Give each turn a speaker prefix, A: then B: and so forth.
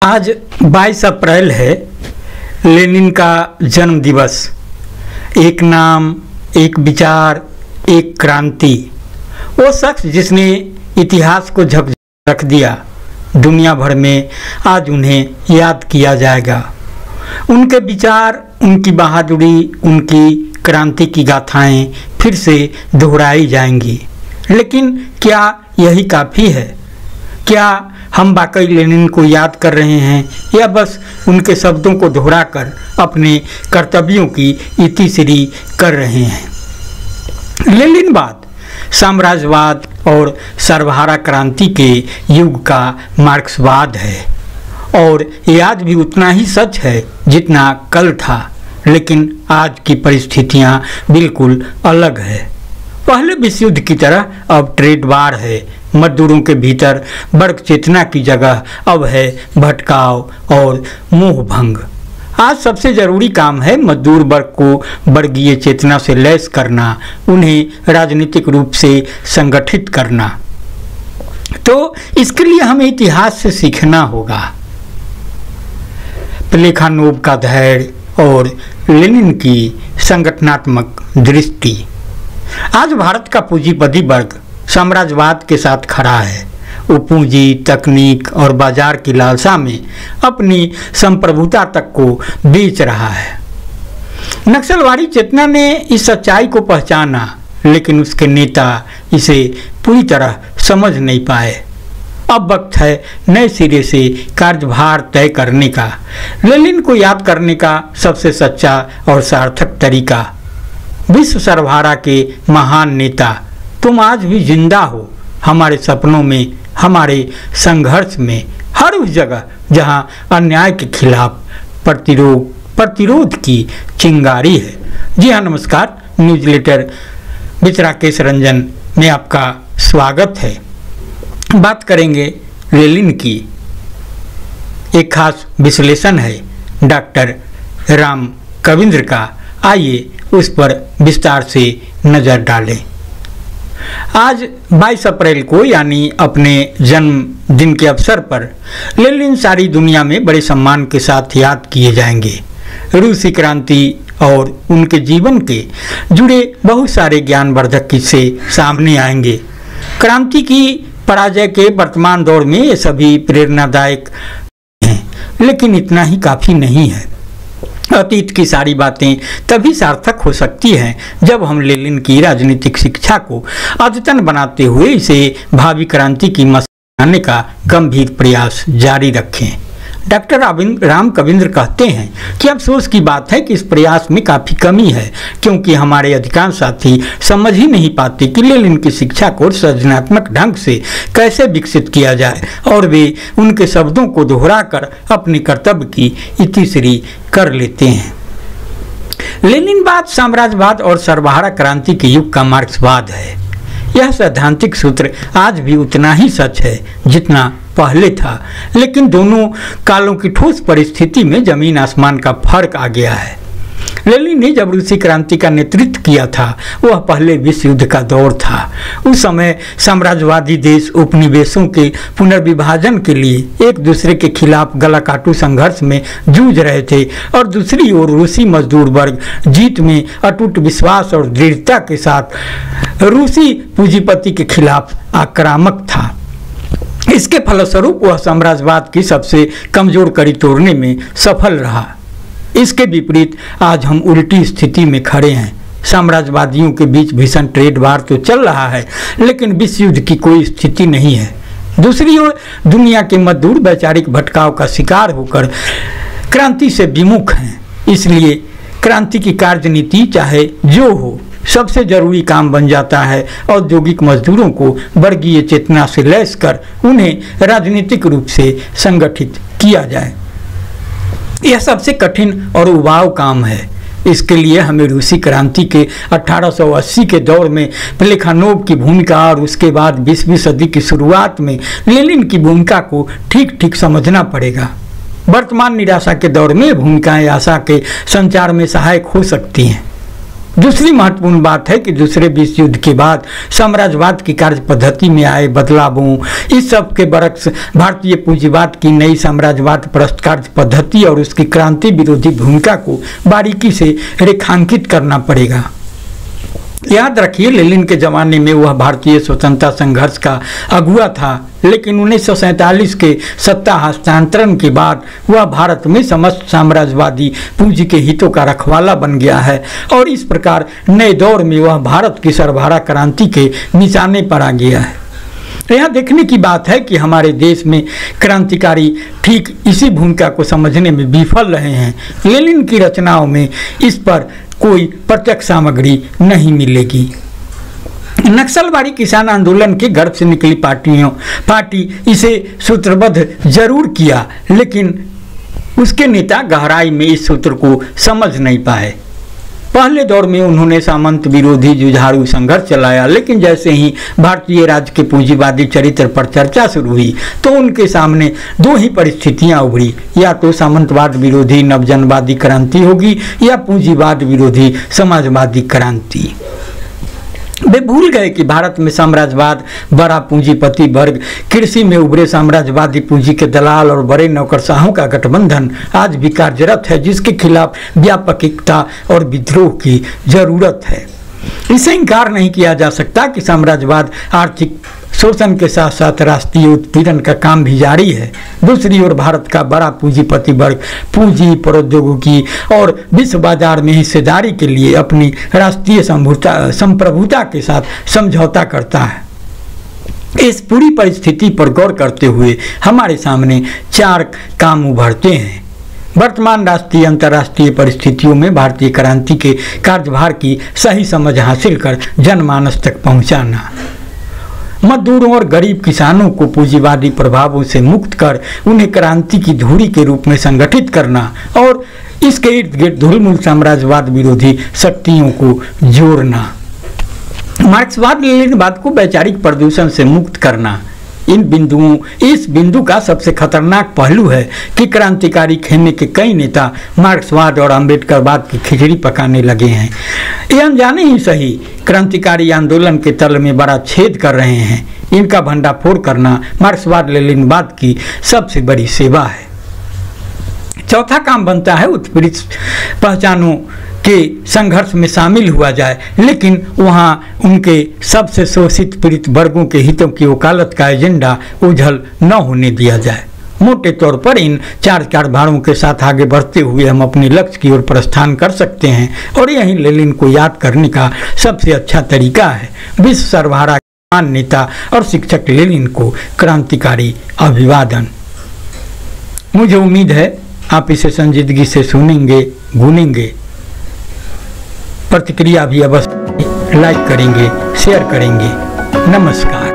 A: आज 22 अप्रैल है, लेनिन का जन्म दिवस। एक नाम, एक विचार, एक क्रांति। वो शख्स जिसने इतिहास को झकझोर रख दिया, दुनिया भर में आज उन्हें याद किया जाएगा। उनके विचार, उनकी बहादुरी, उनकी क्रांति की गाथाएं फिर से दोहराई जाएंगी। लेकिन क्या यही काफ़ी है? क्या हम वाकई लेनिन को याद कर रहे हैं या बस उनके शब्दों को दोहराकर अपने कर्तव्यों की इतिश्री कर रहे हैं? लेनिनवाद साम्राज्यवाद और सर्वहारा क्रांति के युग का मार्क्सवाद है और ये आज भी उतना ही सच है जितना कल था। लेकिन आज की परिस्थितियां बिल्कुल अलग है। पहले विश्व युद्ध की तरह अब ट्रेड वार है। मजदूरों के भीतर वर्ग चेतना की जगह अब है भटकाव और मोहभंग। आज सबसे ज़रूरी काम है मजदूर वर्ग को वर्गीय चेतना से लैस करना, उन्हें राजनीतिक रूप से संगठित करना। तो इसके लिए हमें इतिहास से सीखना होगा। प्लेखानोव का धैर्य और लेनिन की संगठनात्मक दृष्टि। आज भारत का पूंजीपति वर्ग साम्राज्यवाद के साथ खड़ा है। वो पूंजी, तकनीक और बाजार की लालसा में अपनी संप्रभुता तक को बेच रहा है। नक्सलवादी चेतना ने इस सच्चाई को पहचाना, लेकिन उसके नेता इसे पूरी तरह समझ नहीं पाए। अब वक्त है नए सिरे से कार्यभार तय करने का। लेनिन को याद करने का सबसे सच्चा और सार्थक तरीका। विश्व सर्वहारा के महान नेता, तुम आज भी जिंदा हो, हमारे सपनों में, हमारे संघर्ष में, हर उस जगह जहां अन्याय के खिलाफ प्रतिरोध की चिंगारी है। जी हाँ, नमस्कार। Newsletter with Rakesh Ranjan में आपका स्वागत है। बात करेंगे लेनिन की। एक खास विश्लेषण है डॉक्टर राम कविंद्र का। आइए उस पर विस्तार से नज़र डालें। आज 22 अप्रैल को यानी अपने जन्मदिन के अवसर पर लेनिन सारी दुनिया में बड़े सम्मान के साथ याद किए जाएंगे। रूसी क्रांति और उनके जीवन के जुड़े बहुत सारे ज्ञानवर्धक किस्से सामने आएंगे। क्रांति की पराजय के वर्तमान दौर में ये सभी प्रेरणादायक हैं, लेकिन इतना ही काफ़ी नहीं है। अतीत की सारी बातें तभी सार्थक हो सकती हैं जब हम लेनिन की राजनीतिक शिक्षा को अद्यतन बनाते हुए इसे भावी क्रांति की मसला बनाने का गंभीर प्रयास जारी रखें। डॉक्टर राम कविंद्र कहते हैं कि अफसोस की बात है कि इस प्रयास में काफ़ी कमी है, क्योंकि हमारे अधिकांश साथी समझ ही नहीं पाते कि लेनिन की शिक्षा को सृजनात्मक ढंग से कैसे विकसित किया जाए और वे उनके शब्दों को दोहराकर अपने कर्तव्य की इतिश्री कर लेते हैं। लेनिनवाद साम्राज्यवाद और सर्वहारा क्रांति के युग का मार्क्सवाद है। यह सैद्धांतिक सूत्र आज भी उतना ही सच है जितना पहले था, लेकिन दोनों कालों की ठोस परिस्थिति में जमीन आसमान का फर्क आ गया है। लेनिन ने जब रूसी क्रांति का नेतृत्व किया था, वह पहले विश्व युद्ध का दौर था। उस समय साम्राज्यवादी देश उपनिवेशों के पुनर्विभाजन के लिए एक दूसरे के खिलाफ गलाकाटू संघर्ष में जूझ रहे थे और दूसरी ओर रूसी मजदूर वर्ग जीत में अटूट विश्वास और दृढ़ता के साथ रूसी पूंजीपति के खिलाफ आक्रामक था। इसके फलस्वरूप वह साम्राज्यवाद की सबसे कमजोर कड़ी तोड़ने में सफल रहा। इसके विपरीत आज हम उल्टी स्थिति में खड़े हैं। साम्राज्यवादियों के बीच भीषण ट्रेड वार तो चल रहा है, लेकिन विश्व युद्ध की कोई स्थिति नहीं है। दूसरी ओर दुनिया के मजदूर वैचारिक भटकाव का शिकार होकर क्रांति से विमुख हैं। इसलिए क्रांति की कार्यनीति चाहे जो हो, सबसे जरूरी काम बन जाता है औद्योगिक मजदूरों को वर्गीय चेतना से लैस कर उन्हें राजनीतिक रूप से संगठित किया जाए। यह सबसे कठिन और उबाऊ काम है। इसके लिए हमें रूसी क्रांति के 1880 के दौर में प्लेखानोव की भूमिका और उसके बाद 20वीं सदी की शुरुआत में लेनिन की भूमिका को ठीक ठीक समझना पड़ेगा। वर्तमान निराशा के दौर में भूमिकाएं आशा के संचार में सहायक हो सकती हैं। दूसरी महत्वपूर्ण बात है कि दूसरे विश्व युद्ध के बाद साम्राज्यवाद की कार्य पद्धति में आए बदलावों, इस सब के बरक्स भारतीय पूंजीवाद की नई साम्राज्यवाद परस्त कार्य पद्धति और उसकी क्रांति विरोधी भूमिका को बारीकी से रेखांकित करना पड़ेगा। याद रखिए, लेनिन के ज़माने में वह भारतीय स्वतंत्रता संघर्ष का अगुआ था, लेकिन 1947 के सत्ता हस्तांतरण के बाद वह भारत में समस्त साम्राज्यवादी पूंजी के हितों का रखवाला बन गया है और इस प्रकार नए दौर में वह भारत की सर्वहारा क्रांति के निशाने पर आ गया है। यहाँ देखने की बात है कि हमारे देश में क्रांतिकारी ठीक इसी भूमिका को समझने में विफल रहे हैं। लेनिन की रचनाओं में इस पर कोई प्रत्यक्ष सामग्री नहीं मिलेगी। नक्सलवादी किसान आंदोलन के गर्भ से निकली पार्टी इसे सूत्रबद्ध जरूर किया, लेकिन उसके नेता गहराई में इस सूत्र को समझ नहीं पाए। पहले दौर में उन्होंने सामंत विरोधी जुझारू संघर्ष चलाया, लेकिन जैसे ही भारतीय राज्य के पूंजीवादी चरित्र पर चर्चा शुरू हुई तो उनके सामने दो ही परिस्थितियां उभरी, या तो सामंतवाद विरोधी नवजनवादी क्रांति होगी या पूंजीवाद विरोधी समाजवादी क्रांति। वे भूल गए कि भारत में साम्राज्यवाद, बड़ा पूंजीपति वर्ग, कृषि में उभरे साम्राज्यवादी पूंजी के दलाल और बड़े नौकरशाहों का गठबंधन आज भी कार्यरत है, जिसके खिलाफ व्यापक एकता और विद्रोह की जरूरत है। इसे इनकार नहीं किया जा सकता कि साम्राज्यवाद आर्थिक शोषण के साथ साथ राष्ट्रीय उत्पीड़न का काम भी जारी है। दूसरी ओर भारत का बड़ा पूंजीपति वर्ग पूंजी, प्रौद्योगिकी और विश्व बाजार में हिस्सेदारी के लिए अपनी राष्ट्रीय संप्रभुता के साथ समझौता करता है। इस पूरी परिस्थिति पर गौर करते हुए हमारे सामने चार काम उभरते हैं। वर्तमान राष्ट्रीय अंतर्राष्ट्रीय परिस्थितियों में भारतीय क्रांति के कार्यभार की सही समझ हासिल कर जनमानस तक पहुंचाना, मजदूरों और गरीब किसानों को पूंजीवादी प्रभावों से मुक्त कर उन्हें क्रांति की धुरी के रूप में संगठित करना और इसके इर्द गिर्द धूलमूल साम्राज्यवाद विरोधी शक्तियों को जोड़ना, मार्क्सवाद लेनिनवाद को वैचारिक प्रदूषण से मुक्त करना। इस बिंदु का सबसे खतरनाक पहलू है कि क्रांतिकारी खेमे के कई नेता मार्क्सवाद और अम्बेडकरवाद की खिचड़ी पकाने लगे हैं। ये अनजाने ही सही क्रांतिकारी आंदोलन के तल में बड़ा छेद कर रहे हैं। इनका भंडाफोड़ करना मार्क्सवाद लेनिनवाद की सबसे बड़ी सेवा है। चौथा काम बनता है उत्पीड़ित पहचानों के संघर्ष में शामिल हुआ जाए, लेकिन वहाँ उनके सबसे शोषित पीड़ित वर्गों के हितों की वकालत का एजेंडा उझल न होने दिया जाए। मोटे तौर पर इन चार कार्यभारों के साथ आगे बढ़ते हुए हम अपने लक्ष्य की ओर प्रस्थान कर सकते हैं और यही लेनिन को याद करने का सबसे अच्छा तरीका है। विश्व सर्वहारा महान नेता और शिक्षक लेनिन को क्रांतिकारी अभिवादन। मुझे उम्मीद है आप इसे संजीदगी से सुनेंगे, गुनेंगे। प्रतिक्रिया भी अवश्य लाइक करेंगे, शेयर करेंगे। नमस्कार।